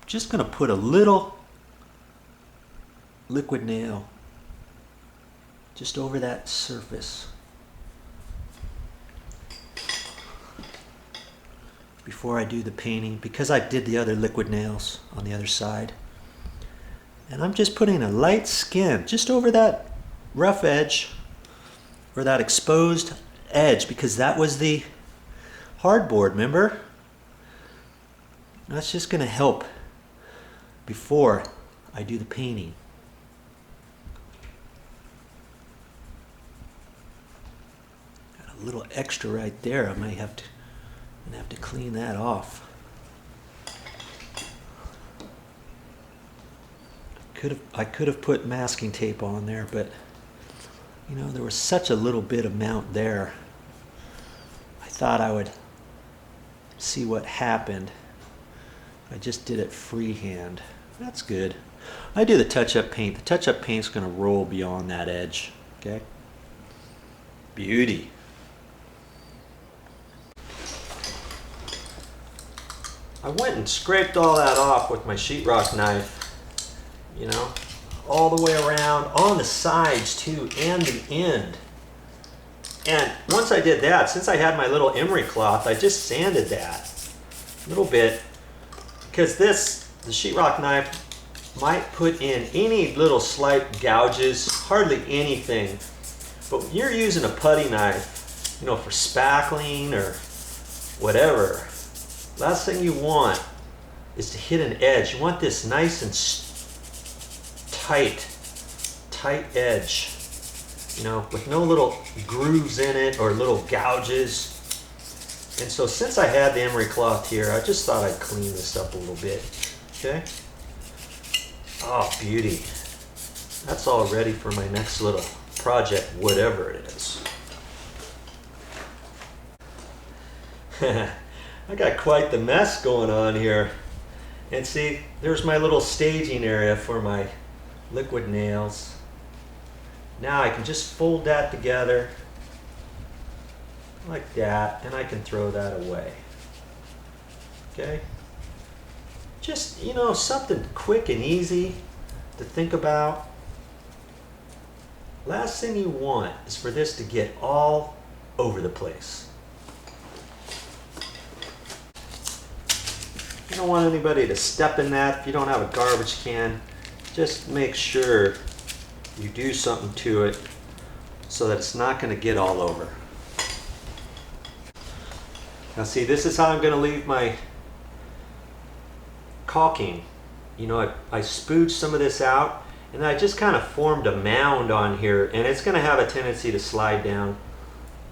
just going to put a little liquid nail just over that surface before I do the painting, because I did the other liquid nails on the other side. And I'm just putting a light skim just over that rough edge, or that exposed edge, because that was the hardboard, remember? That's just going to help before I do the painting. Got a little extra right there. I might have to clean that off. I could have put masking tape on there, but you know, there was such a little bit amount there. I thought I would see what happened. I just did it freehand. That's good. I do the touch-up paint. The touch-up paint's going to roll beyond that edge. Okay? Beauty. I went and scraped all that off with my sheetrock knife. You know, all the way around, on the sides too, and the end. And once I did that, since I had my little emery cloth, I just sanded that a little bit, because the sheetrock knife might put in any little slight gouges, hardly anything. But when you're using a putty knife, you know, for spackling or whatever, last thing you want is to hit an edge. You want this nice and tight edge, you know, with no little grooves in it or little gouges. And so since I had the emery cloth here, I just thought I'd clean this up a little bit. Okay? Oh, beauty. That's all ready for my next little project, whatever it is. I got quite the mess going on here. And see, there's my little staging area for my liquid nails. Now I can just fold that together like that, and I can throw that away. Okay? Just, you know, something quick and easy to think about. Last thing you want is for this to get all over the place. You don't want anybody to step in that. If you don't have a garbage can, just make sure you do something to it so that it's not going to get all over. Now see, this is how I'm going to leave my caulking. You know, I spooged some of this out, and I just kind of formed a mound on here, and it's going to have a tendency to slide down.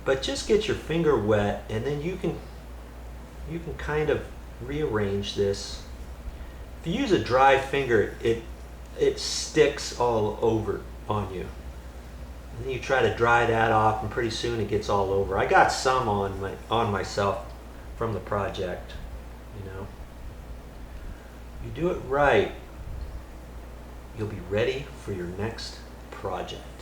But just get your finger wet, and then you can kind of rearrange this. If you use a dry finger, it sticks all over on you. And then you try to dry that off, and pretty soon it gets all over. I got some on myself from the project, you know. You do it right, you'll be ready for your next project.